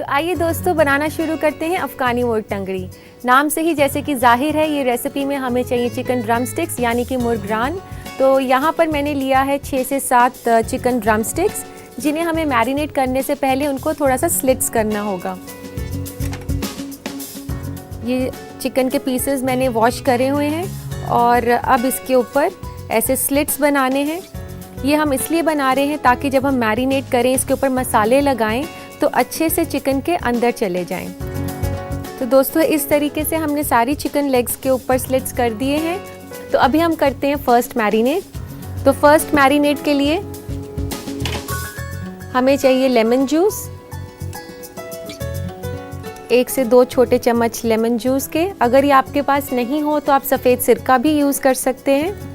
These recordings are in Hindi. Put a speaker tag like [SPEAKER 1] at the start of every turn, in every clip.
[SPEAKER 1] तो आइए दोस्तों बनाना शुरू करते हैं अफगानी मुर्ग टंगड़ी। नाम से ही जैसे कि जाहिर है, ये रेसिपी में हमें चाहिए चिकन ड्रम स्टिक्स यानी कि मुर्ग रान। तो यहाँ पर मैंने लिया है 6 से 7 चिकन ड्रम स्टिक्स, जिन्हें हमें मैरिनेट करने से पहले उनको थोड़ा सा स्लिट्स करना होगा। ये चिकन के पीसेस मैंने वॉश करे हुए हैं और अब इसके ऊपर ऐसे स्लिट्स बनाने हैं। ये हम इसलिए बना रहे हैं ताकि जब हम मैरिनेट करें, इसके ऊपर मसाले लगाएं तो अच्छे से चिकन के अंदर चले जाएं। तो दोस्तों इस तरीके से हमने सारी चिकन लेग्स के ऊपर स्लिट्स कर दिए हैं। तो अभी हम करते हैं फर्स्ट मैरिनेट। तो फर्स्ट मैरिनेट के लिए हमें चाहिए लेमन जूस, 1 से 2 छोटे चम्मच लेमन जूस के। अगर ये आपके पास नहीं हो तो आप सफ़ेद सिरका भी यूज़ कर सकते हैं।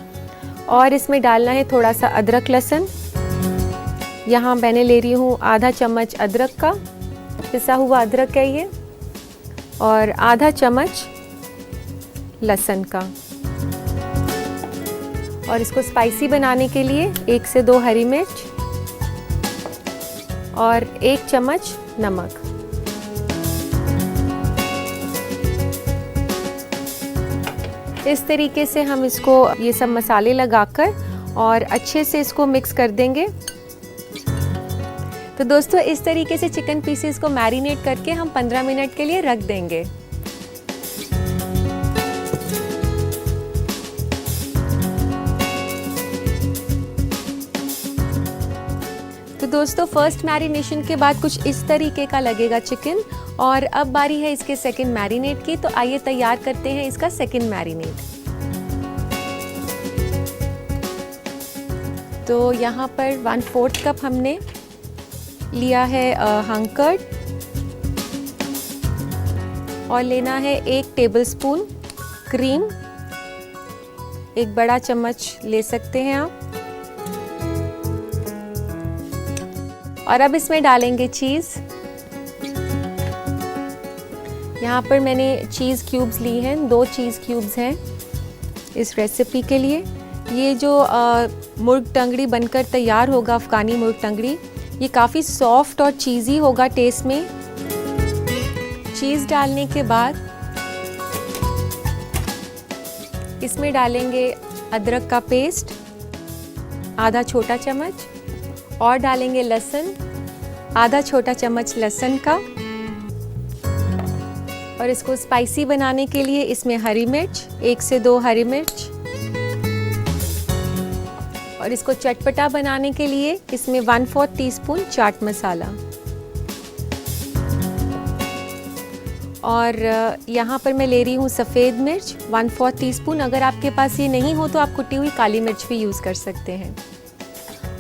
[SPEAKER 1] और इसमें डालना है थोड़ा सा अदरक लहसुन। यहाँ मैंने ले रही हूँ आधा चम्मच अदरक का, पिसा हुआ अदरक है ये, और आधा चम्मच लहसुन का। और इसको स्पाइसी बनाने के लिए 1 से 2 हरी मिर्च और 1 चम्मच नमक। इस तरीके से हम इसको ये सब मसाले लगाकर और अच्छे से इसको मिक्स कर देंगे। तो दोस्तों इस तरीके से चिकन पीसेस को मैरिनेट करके हम 15 मिनट के लिए रख देंगे। तो दोस्तों फर्स्ट मैरिनेशन के बाद कुछ इस तरीके का लगेगा चिकन, और अब बारी है इसके सेकंड मैरिनेट की। तो आइए तैयार करते हैं इसका सेकंड मैरिनेट। तो यहाँ पर 1/4 कप हमने लिया है हंग कर्ड, और लेना है 1 टेबलस्पून क्रीम, 1 बड़ा चम्मच ले सकते हैं आप। और अब इसमें डालेंगे चीज़। यहाँ पर मैंने चीज़ क्यूब्स ली हैं, 2 चीज़ क्यूब्स हैं इस रेसिपी के लिए। ये जो मुर्ग टंगड़ी बनकर तैयार होगा, अफ़गानी मुर्ग टंगड़ी, ये काफ़ी सॉफ्ट और चीज़ी होगा टेस्ट में। चीज़ डालने के बाद इसमें डालेंगे अदरक का पेस्ट, आधा छोटा चम्मच, और डालेंगे लहसुन, आधा छोटा चम्मच लहसुन का। और इसको स्पाइसी बनाने के लिए इसमें हरी मिर्च, 1 से 2 हरी मिर्च, और इसको चटपटा बनाने के लिए इसमें 1/4 टीस्पून चाट मसाला। और यहाँ पर मैं ले रही हूँ सफ़ेद मिर्च 1/4 टीस्पून। अगर आपके पास ये नहीं हो तो आप कुटी हुई काली मिर्च भी यूज़ कर सकते हैं।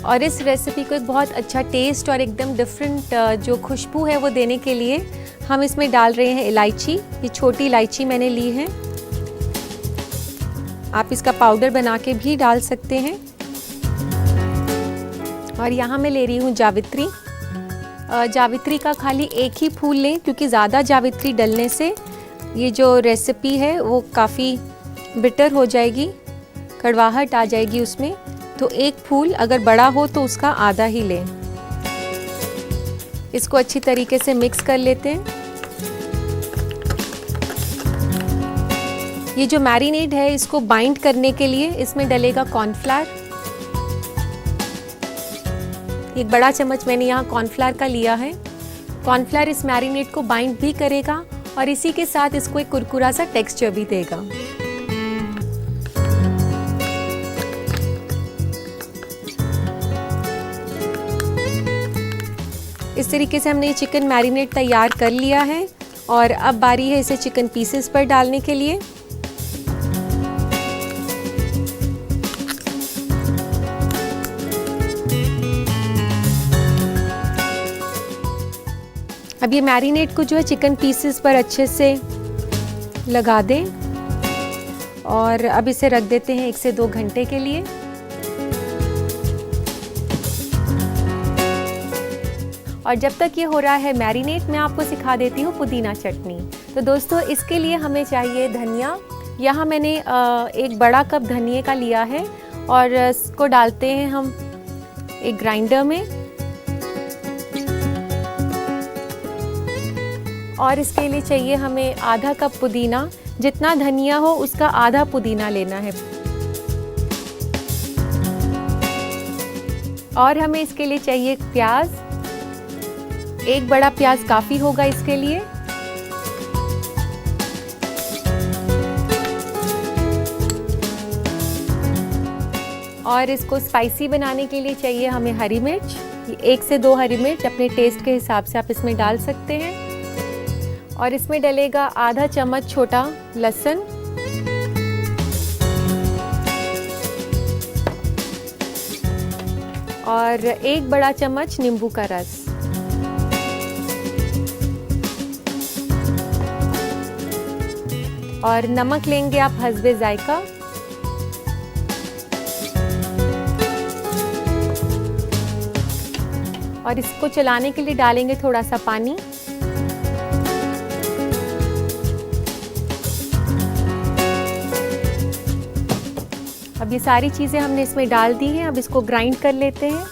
[SPEAKER 1] और इस रेसिपी को एक बहुत अच्छा टेस्ट और एकदम डिफरेंट जो खुशबू है वो देने के लिए हम इसमें डाल रहे हैं इलायची। ये छोटी इलायची मैंने ली है, आप इसका पाउडर बना के भी डाल सकते हैं। और यहाँ मैं ले रही हूँ जावित्री। जावित्री का खाली 1 ही फूल लें, क्योंकि ज़्यादा जावित्री डलने से ये जो रेसिपी है वो काफ़ी बिटर हो जाएगी, कड़वाहट आ जाएगी उसमें। तो 1 फूल अगर बड़ा हो तो उसका आधा ही लें। इसको अच्छी तरीके से मिक्स कर लेते हैं। ये जो मैरिनेड है इसको बाइंड करने के लिए इसमें डलेगा कॉर्नफ्लावर। 1 बड़ा चम्मच मैंने यहाँ कॉर्नफ्लावर का लिया है। कॉर्नफ्लावर इस मैरिनेट को बाइंड भी करेगा और इसी के साथ इसको एक कुरकुरा सा टेक्सचर भी देगा। इस तरीके से हमने ये चिकन मैरिनेट तैयार कर लिया है, और अब बारी है इसे चिकन पीसेस पर डालने के लिए। अब ये मैरिनेट को जो है चिकन पीसेस पर अच्छे से लगा दें, और अब इसे रख देते हैं 1 से 2 घंटे के लिए। और जब तक ये हो रहा है मैरिनेट, मैं आपको सिखा देती हूँ पुदीना चटनी। तो दोस्तों इसके लिए हमें चाहिए धनिया। यहाँ मैंने 1 बड़ा कप धनिया का लिया है, और इसको डालते हैं हम एक ग्राइंडर में। और इसके लिए चाहिए हमें आधा कप पुदीना, जितना धनिया हो उसका आधा पुदीना लेना है। और हमें इसके लिए चाहिए प्याज, एक बड़ा प्याज काफ़ी होगा इसके लिए। और इसको स्पाइसी बनाने के लिए चाहिए हमें हरी मिर्च, 1 से 2 हरी मिर्च अपने टेस्ट के हिसाब से आप इसमें डाल सकते हैं। और इसमें डलेगा आधा चम्मच छोटा लहसुन, और 1 बड़ा चम्मच नींबू का रस। और नमक लेंगे आप हस्बे जायका। और इसको चलाने के लिए डालेंगे थोड़ा सा पानी। अब ये सारी चीज़ें हमने इसमें डाल दी हैं, अब इसको ग्राइंड कर लेते हैं।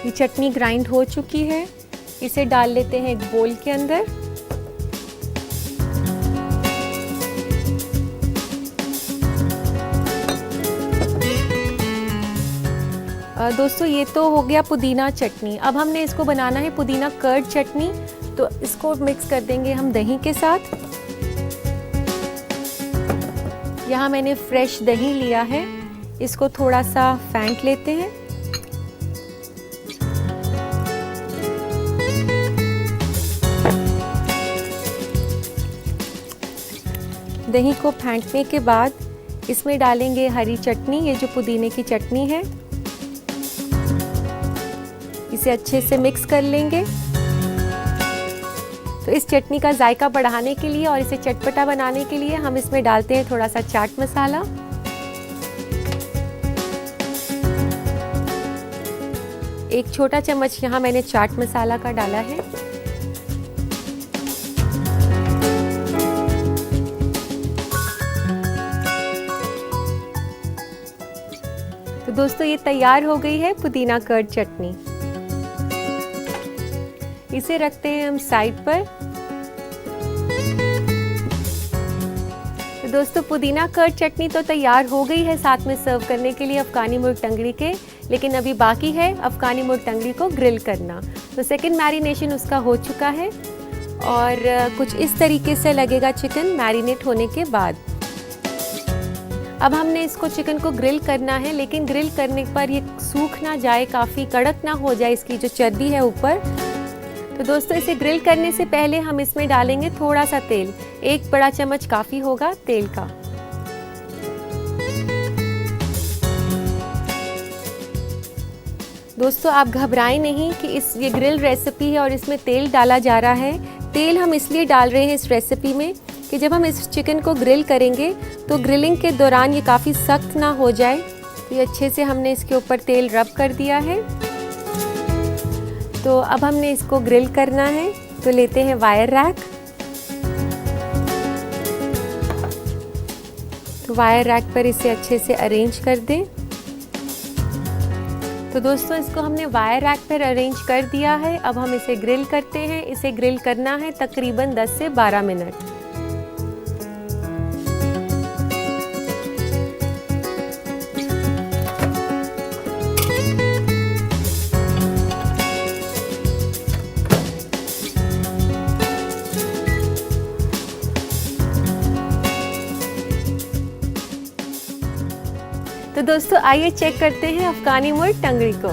[SPEAKER 1] ये चटनी ग्राइंड हो चुकी है, इसे डाल लेते हैं एक बोल के अंदर। दोस्तों ये तो हो गया पुदीना चटनी। अब हमने इसको बनाना है पुदीना कर्ड चटनी, तो इसको मिक्स कर देंगे हम दही के साथ। यहाँ मैंने फ्रेश दही लिया है, इसको थोड़ा सा फेंट लेते हैं। दही को फेंटने के बाद इसमें डालेंगे हरी चटनी, ये जो पुदीने की चटनी है, इसे अच्छे से मिक्स कर लेंगे। तो इस चटनी का जायका बढ़ाने के लिए और इसे चटपटा बनाने के लिए हम इसमें डालते हैं थोड़ा सा चाट मसाला। एक छोटा चम्मच यहाँ मैंने चाट मसाला का डाला है। तो दोस्तों ये तैयार हो गई है पुदीना कर्ड चटनी। इसे रखते हैं हम साइड पर। तो दोस्तों पुदीना कर्ड चटनी तो तैयार हो गई है साथ में सर्व करने के लिए अफगानी मुर्ग टंगड़ी के, लेकिन अभी बाकी है अफगानी मुर्ग टंगड़ी को ग्रिल करना। तो सेकंड मैरिनेशन उसका हो चुका है और कुछ इस तरीके से लगेगा चिकन मैरिनेट होने के बाद। अब हमने इसको चिकन को ग्रिल करना है, लेकिन ग्रिल करने पर ये सूख ना जाए, काफ़ी कड़क ना हो जाए इसकी जो चर्बी है ऊपर। तो दोस्तों इसे ग्रिल करने से पहले हम इसमें डालेंगे थोड़ा सा तेल, 1 बड़ा चम्मच काफ़ी होगा तेल का। दोस्तों आप घबराएं नहीं कि ये ग्रिल रेसिपी है और इसमें तेल डाला जा रहा है। तेल हम इसलिए डाल रहे हैं इस रेसिपी में कि जब हम इस चिकन को ग्रिल करेंगे तो ग्रिलिंग के दौरान ये काफ़ी सख्त ना हो जाए। तो ये अच्छे से हमने इसके ऊपर तेल रब कर दिया है। तो अब हमने इसको ग्रिल करना है, तो लेते हैं वायर रैक। तो वायर रैक पर इसे अच्छे से अरेंज कर दें। तो दोस्तों इसको हमने वायर रैक पर अरेंज कर दिया है। अब हम इसे ग्रिल करते हैं। इसे ग्रिल करना है तकरीबन 10 से 12 मिनट। तो दोस्तों आइए चेक करते हैं अफगानी मुर्ग टंगड़ी को।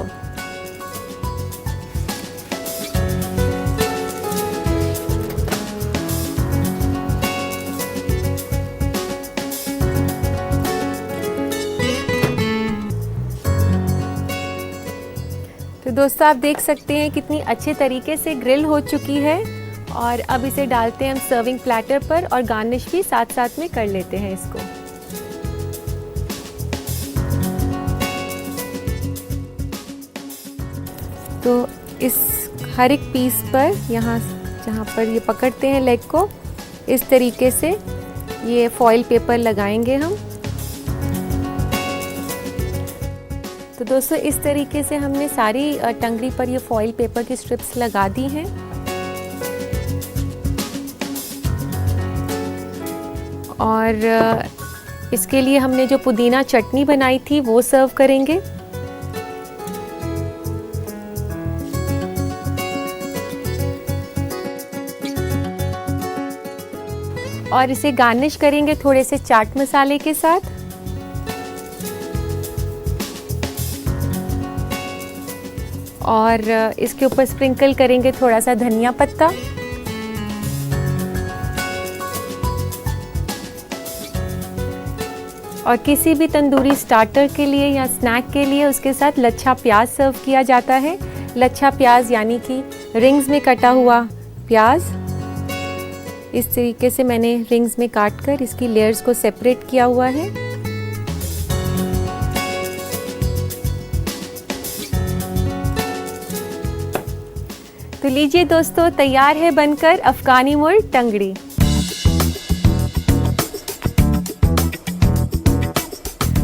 [SPEAKER 1] तो दोस्तों आप देख सकते हैं कितनी अच्छे तरीके से ग्रिल हो चुकी है। और अब इसे डालते हैं हम सर्विंग प्लेटर पर और गार्निश भी साथ साथ में कर लेते हैं इसको। तो इस हर एक पीस पर यहाँ जहाँ पर ये पकड़ते हैं लेग को, इस तरीके से ये फॉइल पेपर लगाएंगे हम। तो दोस्तों इस तरीके से हमने सारी टंगड़ी पर ये फॉइल पेपर की स्ट्रिप्स लगा दी हैं। और इसके लिए हमने जो पुदीना चटनी बनाई थी वो सर्व करेंगे। और इसे गार्निश करेंगे थोड़े से चाट मसाले के साथ। और इसके ऊपर स्प्रिंकल करेंगे थोड़ा सा धनिया पत्ता। और किसी भी तंदूरी स्टार्टर के लिए या स्नैक के लिए उसके साथ लच्छा प्याज सर्व किया जाता है। लच्छा प्याज यानी कि रिंग्स में कटा हुआ प्याज। इस तरीके से मैंने रिंग्स में काट कर इसकी लेयर्स को सेपरेट किया हुआ है। तो लीजिए दोस्तों, तैयार है बनकर अफगानी मुर्ग टंगड़ी।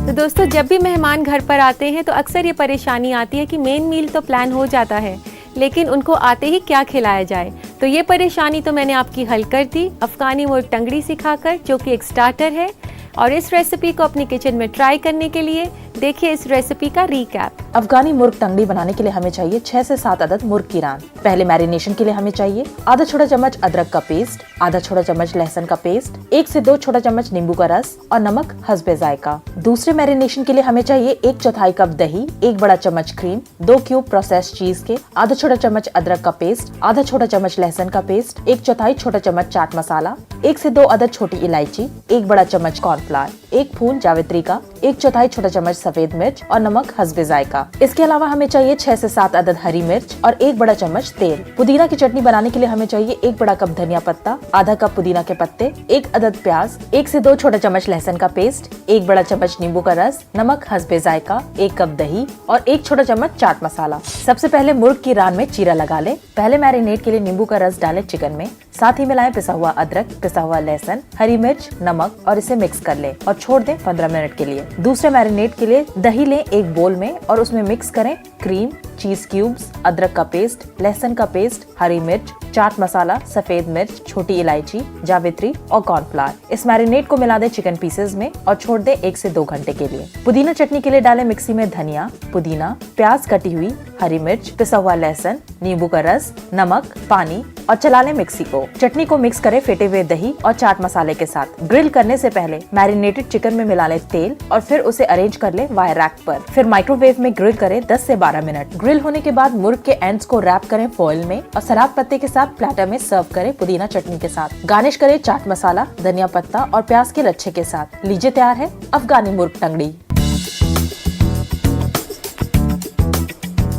[SPEAKER 1] तो दोस्तों जब भी मेहमान घर पर आते हैं तो अक्सर ये परेशानी आती है कि मेन मील तो प्लान हो जाता है, लेकिन उनको आते ही क्या खिलाया जाए। तो ये परेशानी तो मैंने आपकी हल कर दी अफगानी मुर्ग टंगड़ी सिखाकर, जो कि एक स्टार्टर है। और इस रेसिपी को अपनी किचन में ट्राई करने के लिए देखिए इस रेसिपी का रिकैप।
[SPEAKER 2] अफगानी मुर्ग टंगड़ी बनाने के लिए हमें चाहिए 6 से 7 अदद मुर्ग की रान। पहले मैरिनेशन के लिए हमें चाहिए आधा छोटा चम्मच अदरक का पेस्ट, आधा छोटा चम्मच लहसुन का पेस्ट, 1 से 2 छोटा चम्मच नींबू का रस और नमक हस्बे जायका। दूसरे मैरिनेशन के लिए हमें चाहिए 1/4 कप दही, 1 बड़ा चम्मच क्रीम, 2 क्यूब प्रोसेस्ड चीज के, आधा छोटा चम्मच अदरक का पेस्ट, आधा छोटा चम्मच लहसुन का पेस्ट, 1/4 छोटा चम्मच चाट मसाला, 1 से 2 अदद छोटी इलायची, 1 बड़ा चम्मच कॉर्नफ्लावर, 1 फूल जावित्री का, 1/4 छोटा चम्मच सफेद मिर्च और नमक हस्बे जायका। इसके अलावा हमें चाहिए 6 से 7 अदद हरी मिर्च और 1 बड़ा चम्मच तेल। पुदीना की चटनी बनाने के लिए हमें चाहिए 1 बड़ा कप धनिया पत्ता, आधा कप पुदीना के पत्ते, 1 अदद प्याज, 1 से 2 छोटा चम्मच लहसुन का पेस्ट, 1 बड़ा चम्मच नींबू का रस, नमक हस्बे जायका, 1 कप दही और 1 छोटा चम्मच चाट मसाला। सबसे पहले मुर्ग की रान में चीरा लगा ले। पहले मैरिनेट के लिए नींबू का रस डालें चिकन में, साथ ही मिलाएं पिसा हुआ अदरक, पिसा हुआ लहसुन, हरी मिर्च, नमक और इसे मिक्स कर ले और छोड़ दें 15 मिनट के लिए। दूसरे मैरिनेट के लिए दही लें एक बोल में और उसमें मिक्स करें क्रीम, चीज क्यूब्स, अदरक का पेस्ट, लहसुन का पेस्ट, हरी मिर्च, चाट मसाला, सफेद मिर्च, छोटी इलायची, जावित्री और कॉर्नफ्लावर। इस मैरिनेट को मिला दें चिकन पीसेस में और छोड़ दें 1 से 2 घंटे के लिए। पुदीना चटनी के लिए डालें मिक्सी में धनिया, पुदीना, प्याज कटी हुई, हरी मिर्च, पिसा हुआ लहसुन, नींबू का रस, नमक, पानी और चला लें मिक्सी को। चटनी को मिक्स करें फेटे हुए दही और चाट मसाले के साथ। ग्रिल करने से पहले मैरिनेटेड चिकन में मिला लें तेल और फिर उसे अरेंज कर लें वायर रैक पर। फिर माइक्रोवेव में ग्रिल करें 10 से 12 मिनट। ग्रिल होने के बाद मुर्ग के एंड्स को रैप करें फॉइल में और सलाद पत्ते के साथ प्लेटर में सर्व करें पुदीना चटनी के साथ। गार्निश करें चाट मसाला, धनिया पत्ता और प्याज के लच्छे के साथ। लीजिए तैयार है अफगानी मुर्ग टंगड़ी।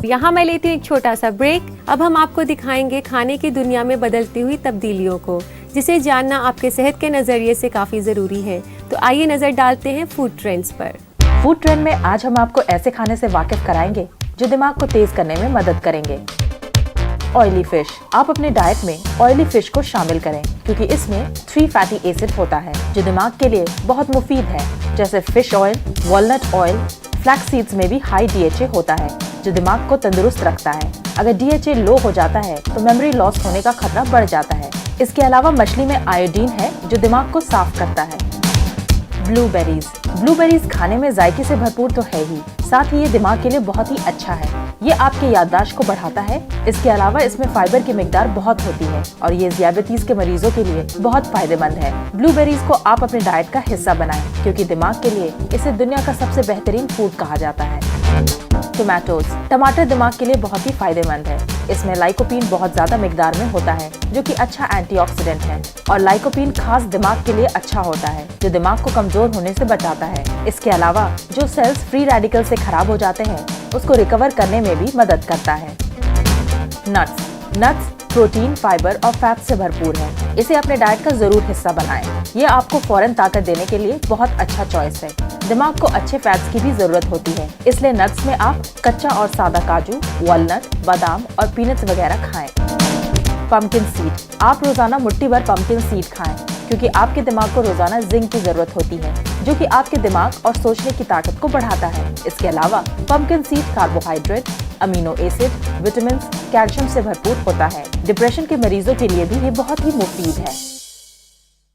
[SPEAKER 1] यहाँ मैं लेती हूँ एक छोटा सा ब्रेक। अब हम आपको दिखाएंगे खाने की दुनिया में बदलती हुई तब्दीलियों को, जिसे जानना आपके सेहत के नजरिए से काफी जरूरी है। तो आइए नजर डालते हैं फूड ट्रेंड्स पर।
[SPEAKER 2] फूड ट्रेंड में आज हम आपको ऐसे खाने से वाकिफ कराएंगे जो दिमाग को तेज करने में मदद करेंगे। Oily fish. आप अपने डाइट में ऑयली फिश को शामिल करें क्योंकि इसमें 3 फैटी एसिड होता है जो दिमाग के लिए बहुत मुफीद है, जैसे fish oil, walnut oil. Flax seeds में भी हाई DHA होता है जो दिमाग को तंदुरुस्त रखता है। अगर DHA लो हो जाता है तो मेमोरी लॉस होने का खतरा बढ़ जाता है। इसके अलावा मछली में आयोडीन है जो दिमाग को साफ करता है। ब्लूबेरीज। ब्लूबेरीज खाने में जायके से भरपूर तो है ही, साथ ही ये दिमाग के लिए बहुत ही अच्छा है। ये आपके याददाश्त को बढ़ाता है। इसके अलावा इसमें फाइबर की मिकदार बहुत होती है और ये डायबिटीज के मरीजों के लिए बहुत फायदेमंद है। ब्लूबेरीज को आप अपने डाइट का हिस्सा बनाएं क्योंकि दिमाग के लिए इसे दुनिया का सबसे बेहतरीन फूड कहा जाता है। टोमेटोज। टमाटर दिमाग के लिए बहुत ही फायदेमंद है। इसमें लाइकोपीन बहुत ज्यादा मिकदार में होता है जो कि अच्छा एंटीऑक्सीडेंट है और लाइकोपीन खास दिमाग के लिए अच्छा होता है जो दिमाग को कमजोर होने से बचाता है। इसके अलावा जो सेल्स फ्री रेडिकल से खराब हो जाते हैं उसको रिकवर करने में भी मदद करता है। नट्स प्रोटीन, फाइबर और फैट से भरपूर है। इसे अपने डाइट का जरूर हिस्सा बनाएं। ये आपको फौरन ताकत देने के लिए बहुत अच्छा चॉइस है। दिमाग को अच्छे फैट्स की भी जरूरत होती है, इसलिए नट्स में आप कच्चा और सादा काजू, वॉलनट, बादाम और पीनट्स वगैरह खाएं। Pumpkin seed. आप रोजाना मुट्ठी भर पंपकिन सीड खाएं। क्योंकि आपके दिमाग को रोजाना जिंक की जरूरत होती है, जो कि आपके दिमाग और सोचने की ताकत को बढ़ाता है। इसके अलावा pumpkin seed carbohydrate, amino acid, vitamin, calcium से भरपूर होता है। डिप्रेशन के मरीजों के लिए भी ये बहुत ही मुफीद है।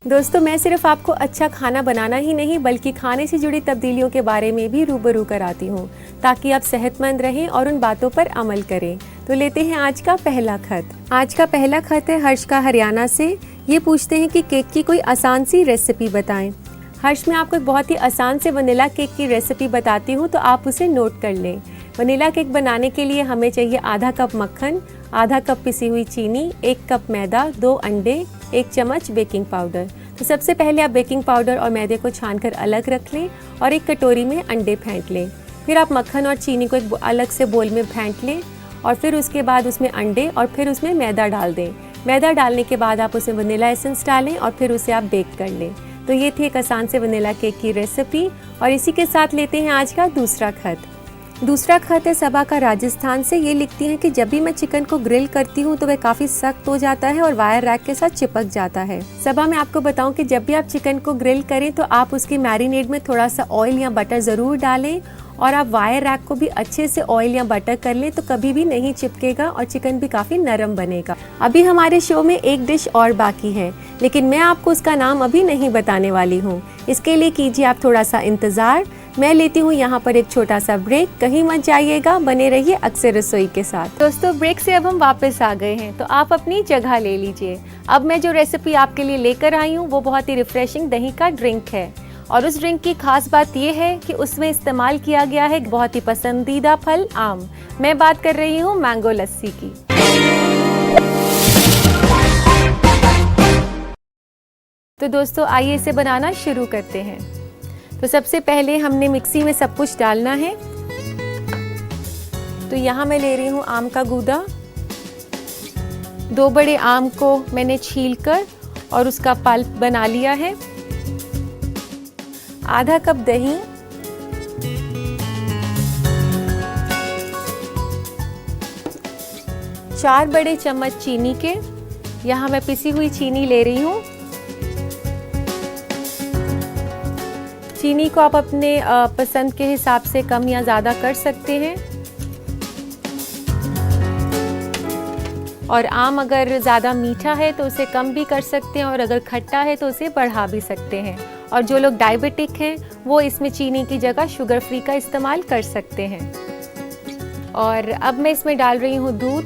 [SPEAKER 1] दोस्तों, मैं सिर्फ आपको अच्छा खाना बनाना ही नहीं बल्कि खाने से जुड़ी तब्दीलियों के बारे में भी रूबरू कराती हूँ, ताकि आप सेहतमंद रहें और उन बातों पर अमल करें। तो लेते हैं आज का पहला खत। आज का पहला खत है हर्ष का, हरियाणा से। ये पूछते हैं कि केक की कोई आसान सी रेसिपी बताएं। हर्ष, मैं आपको एक बहुत ही आसान से वनीला केक की रेसिपी बताती हूँ, तो आप उसे नोट कर लें। वनीला केक बनाने के लिए हमें चाहिए आधा कप मक्खन, आधा कप पिसी हुई चीनी, 1 कप मैदा, 2 अंडे, 1 चम्मच बेकिंग पाउडर। तो सबसे पहले आप बेकिंग पाउडर और मैदे को छानकर अलग रख लें और एक कटोरी में अंडे फेंट लें। फिर आप मक्खन और चीनी को एक अलग से बोल में फेंट लें और फिर उसके बाद उसमें अंडे और फिर उसमें मैदा डाल दें। मैदा डालने के बाद आप उसमें वनीला एसेंस डालें और फिर उसे आप बेक कर लें। तो ये थी एक आसान से वनीला केक की रेसिपी। और इसी के साथ लेते हैं आज का दूसरा खत। दूसरा खत है सबा का, राजस्थान से। ये लिखती हैं कि जब भी मैं चिकन को ग्रिल करती हूँ तो वह काफ़ी सख्त हो जाता है और वायर रैक के साथ चिपक जाता है। सबा, मैं आपको बताऊं कि जब भी आप चिकन को ग्रिल करें तो आप उसके मैरिनेड में थोड़ा सा ऑयल या बटर ज़रूर डालें और आप वायर रैक को भी अच्छे से ऑयल या बटर कर लें, तो कभी भी नहीं चिपकेगा और चिकन भी काफ़ी नरम बनेगा। अभी हमारे शो में एक डिश और बाकी है, लेकिन मैं आपको उसका नाम अभी नहीं बताने वाली हूँ। इसके लिए कीजिए आप थोड़ा सा इंतज़ार। मैं लेती हूँ यहाँ पर एक छोटा सा ब्रेक। कहीं मत जाइएगा, बने रहिए अक्सर रसोई के साथ। दोस्तों, ब्रेक से अब हम वापस आ गए हैं, तो आप अपनी जगह ले लीजिए। अब मैं जो रेसिपी आपके लिए लेकर आई हूँ वो बहुत ही रिफ्रेशिंग दही का ड्रिंक है। और उस ड्रिंक की खास बात यह है कि उसमें इस्तेमाल किया गया है बहुत ही पसंदीदा फल आम। मैं बात कर रही हूँ मैंगो लस्सी की। तो दोस्तों, आइए इसे बनाना शुरू करते हैं। तो सबसे पहले हमने मिक्सी में सब कुछ डालना है। तो यहाँ मैं ले रही हूँ आम का गूदा। 2 बड़े आम को मैंने छीलकर और उसका पल्प बना लिया है। आधा कप दही, 4 बड़े चम्मच चीनी के। यहाँ मैं पिसी हुई चीनी ले रही हूँ। चीनी को आप अपने पसंद के हिसाब से कम या ज़्यादा कर सकते हैं। और आम अगर ज़्यादा मीठा है तो उसे कम भी कर सकते हैं और अगर खट्टा है तो उसे बढ़ा भी सकते हैं। और जो लोग डायबिटिक हैं वो इसमें चीनी की जगह शुगर फ्री का इस्तेमाल कर सकते हैं। और अब मैं इसमें डाल रही हूँ दूध।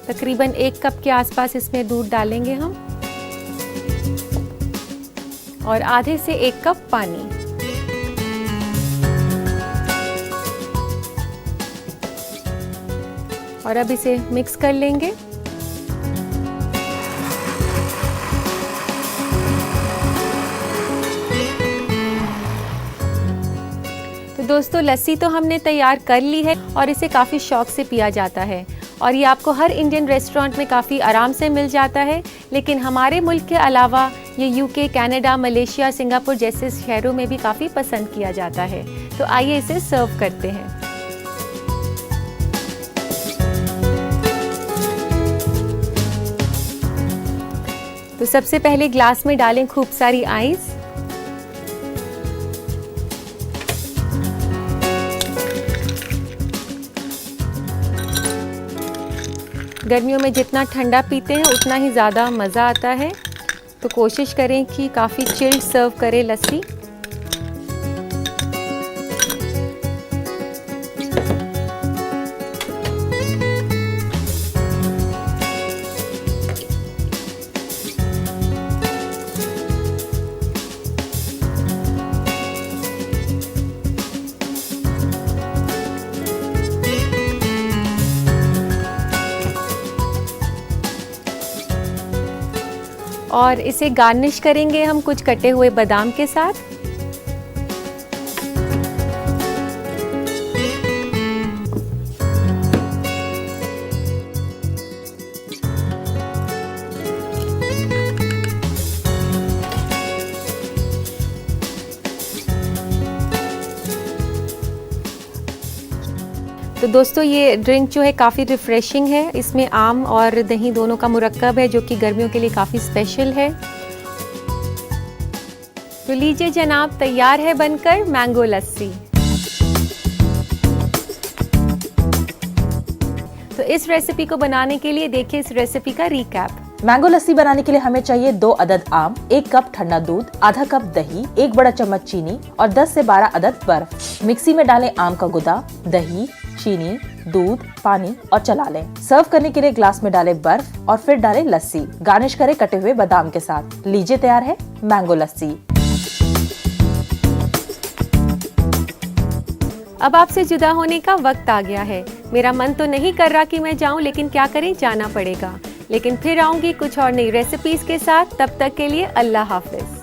[SPEAKER 1] तकरीबन 1 कप के आसपास इसमें दूध डालेंगे हम और आधे से 1 कप पानी। और अब इसे मिक्स कर लेंगे। तो दोस्तों, लस्सी तो हमने तैयार कर ली है और इसे काफ़ी शौक से पिया जाता है और ये आपको हर इंडियन रेस्टोरेंट में काफ़ी आराम से मिल जाता है। लेकिन हमारे मुल्क के अलावा ये यूके, कनाडा, मलेशिया, सिंगापुर जैसे शहरों में भी काफ़ी पसंद किया जाता है। तो आइए इसे सर्व करते हैं। तो सबसे पहले ग्लास में डालें खूब सारी आइस। गर्मियों में जितना ठंडा पीते हैं उतना ही ज़्यादा मज़ा आता है, तो कोशिश करें कि काफ़ी चिल्ड सर्व करें लस्सी। और इसे गार्निश करेंगे हम कुछ कटे हुए बादाम के साथ। तो तो दोस्तों ये ड्रिंक जो है काफ़ी रिफ़्रेशिंग है। इसमें आम और दही दोनों का मुरक्कब है जो कि गर्मियों के लिए काफ़ी स्पेशल है। तो लीजिए जनाब, तैयार है बनकर मैंगो लस्सी। तो इस रेसिपी को बनाने के लिए देखिए इस रेसिपी का रिकैप।
[SPEAKER 2] मैंगो लस्सी बनाने के लिए हमें चाहिए 2 अदद आम, 1 कप ठंडा दूध, आधा कप दही, 1 बड़ा चम्मच चीनी और 10 से 12 अदद बर्फ। मिक्सी में डालें आम का गुदा, दही, चीनी, दूध, पानी और चला लें। सर्व करने के लिए ग्लास में डालें बर्फ और फिर डालें लस्सी। गार्निश करें कटे हुए बादाम के साथ। लीजिए तैयार है मैंगो लस्सी।
[SPEAKER 1] अब आपसे जुदा होने का वक्त आ गया है। मेरा मन तो नहीं कर रहा कि मैं जाऊं, लेकिन क्या करें, जाना पड़ेगा। लेकिन फिर आऊंगी कुछ और नई रेसिपीज के साथ। तब तक के लिए अल्लाह हाफिज।